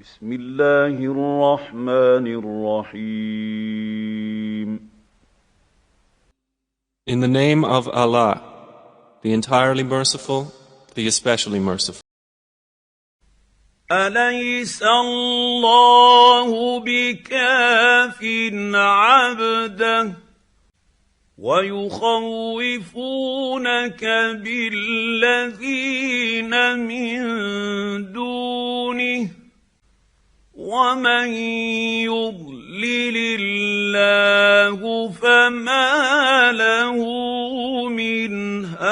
بسم الله الرحمن الرحيم. In the name of Allah, the entirely merciful, the especially merciful. أليس الله بكاف عبده ويخوفونك بالذين من دونه ومن يضلل الله فما له من هاد.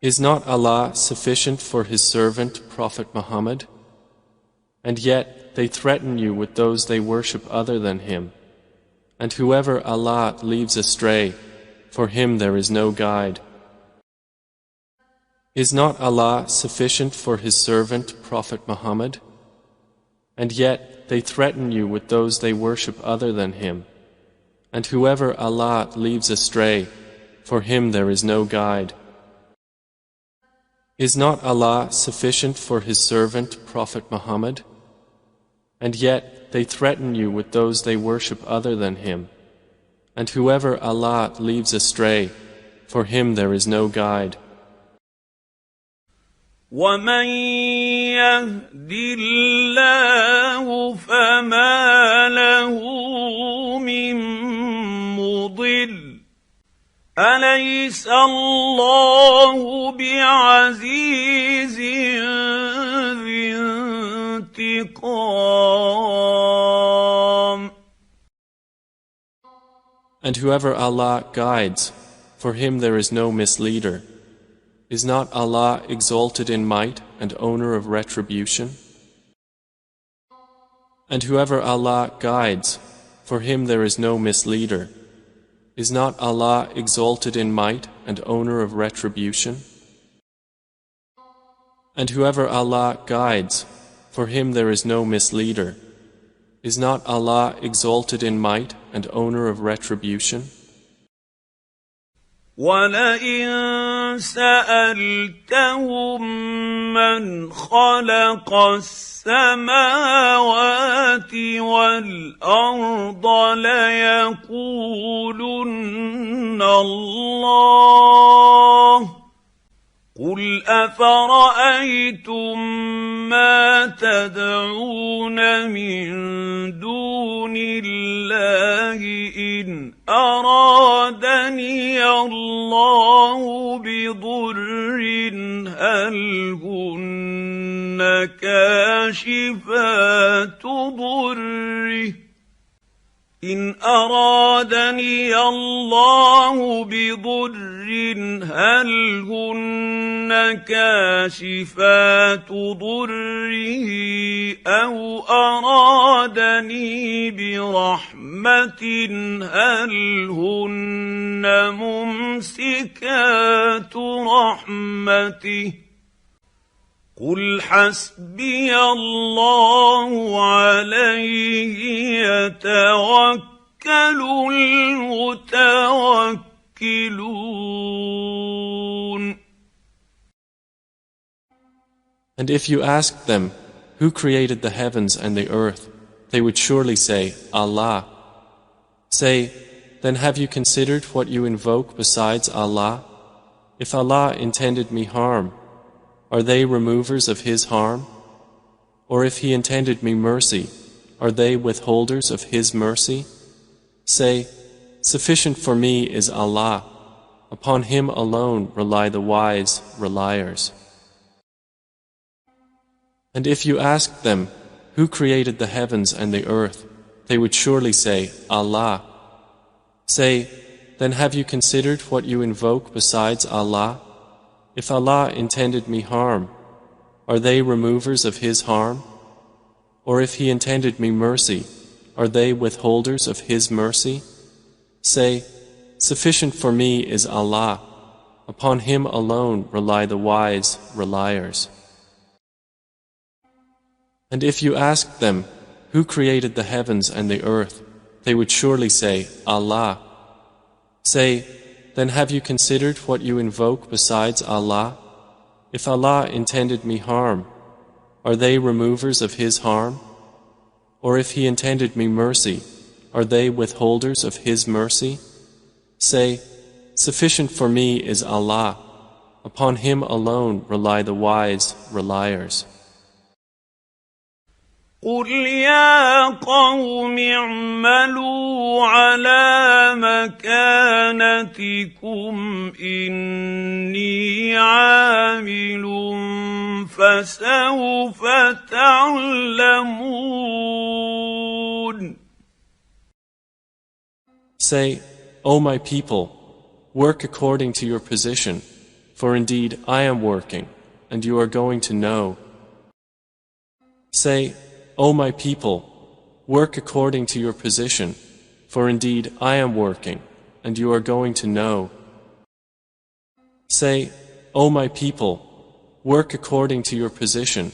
Is not Allah sufficient for His servant Prophet Muhammad? And yet they threaten you with those they worship other than Him. And whoever Allah leaves astray, for him there is no guide. Is not Allah sufficient for His servant Prophet Muhammad? And yet they threaten you with those they worship other than Him. And whoever Allah leaves astray, for him there is no guide. Is not Allah sufficient for His servant Prophet Muhammad? And yet they threaten you with those they worship other than Him. And whoever Allah leaves astray, for him there is no guide. وَمَن يَهْدِ اللَّهُ فَمَا لَهُ مِن مُّضِلٍّ أَلَيْسَ اللَّهُ بِعَزِيزٍ ذِي انتِقَامٍ. And whoever Allah guides, for him there is no misleader. Is not Allah exalted in might and owner of retribution? And whoever Allah guides, for him there is no misleader. Is not Allah exalted in might and owner of retribution? And whoever Allah guides, for him there is no misleader. Is not Allah exalted in might and owner of retribution? وَلَئِن سَأَلْتَهُم مَّنْ خَلَقَ السَّمَاوَاتِ وَالْأَرْضَ لَيَقُولُنَّ اللَّهُ قُلْ أَفَرَأَيْتُم مَّا تَدْعُونَ مِن دُونِ اللَّهِ إِنْ أَرَادَنِيَ اللَّهُ بِضُرٍّ هَلْ هُنَّ كَاشِفَاتُ ضُرِّهِ إِنْ أَرَادَنِيَ اللَّهُ بِضُرٍّ هَلْ هُنَّ كَاشِفَاتُ ضُرِّهِ أَوْ أَرَادَنِي بِرَحْمَةٍ هَلْ هُنَّ مُمْسِكَاتُ رَحْمَتِهِ قُلْ حَسْبِيَ اللَّهُ عَلَيْهِ يَتَوَكَّلُ الْمُتَوَكِّلُونَ. And if you asked them, who created the heavens and the earth, they would surely say, Allah. Say, then have you considered what you invoke besides Allah? If Allah intended me harm, are they removers of His harm? Or if He intended me mercy, are they withholders of His mercy? Say, sufficient for me is Allah. Upon Him alone rely the wise reliers. And if you asked them, who created the heavens and the earth, they would surely say, Allah. Say, then have you considered what you invoke besides Allah? If Allah intended me harm, are they removers of His harm? Or if He intended me mercy, are they withholders of His mercy? Say, sufficient for me is Allah. Upon Him alone rely the wise reliers. And if you asked them, who created the heavens and the earth, they would surely say, Allah. Say, then have you considered what you invoke besides Allah? if Allah intended me harm, are they removers of His harm? Or if He intended me mercy, are they withholders of His mercy? Say, sufficient for me is Allah. Upon Him alone rely the wise reliers. قل يا قوم اعملوا على مكانتكم إني عامل فسوف تعلمون. Say, O my people, work according to your position, for indeed I am working, and you are going to know. Say, O my people, work according to your position, for indeed I am working, and you are going to know. Say, O my people, work according to your position,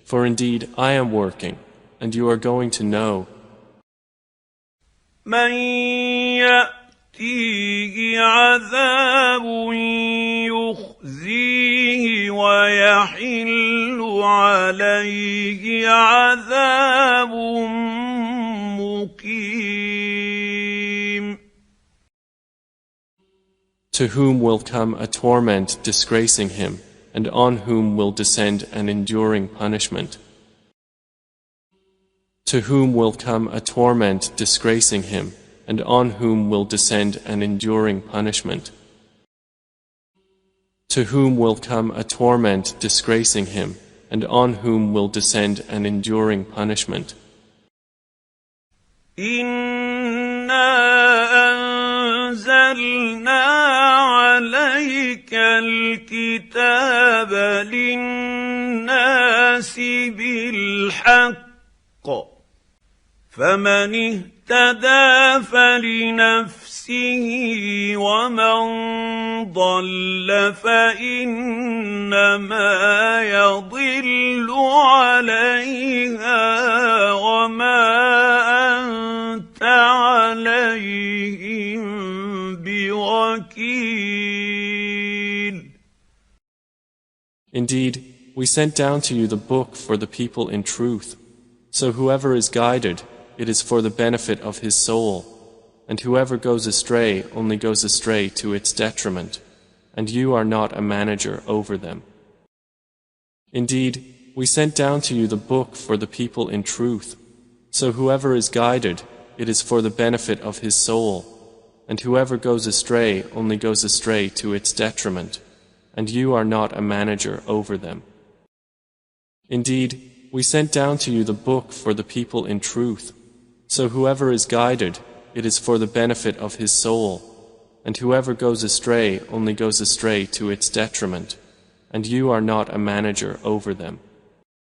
for indeed I am working, and you are going to know. من يأتيه عذاب يخزيه ويحل عليه عذاب مقيم. To whom will come a torment disgracing him, and on whom will descend an enduring punishment. To whom will come a torment disgracing him, and on whom will descend an enduring punishment. To whom will come a torment disgracing him, and on whom will descend an enduring punishment. إِنَّا أَنزَلْنَا عَلَيْكَ الْكِتَابَ لِلنَّاسِ بِالْحَقِّ فَمَنِ اهْتَدَى فَلِنَفْسِهِ وَمَنْ ضَلَّ فَإِنَّمَا يَضِلُّ عَلَيْهَا وَمَا أَنْتَ عَلَيْهِمْ بِوَكِيلٍ. Indeed, we sent down to you the book for the people in truth. So whoever is guided, it is for the benefit of his soul, and whoever goes astray only goes astray to its detriment, and you are not a manager over them. Indeed, we sent down to you the book for the people in truth. So whoever is guided, it is for the benefit of his soul, and whoever goes astray only goes astray to its detriment, and you are not a manager over them. Indeed, we sent down to you the book for the people in truth. So whoever is guided, it is for the benefit of his soul, and whoever goes astray only goes astray to its detriment, and you are not a manager over them.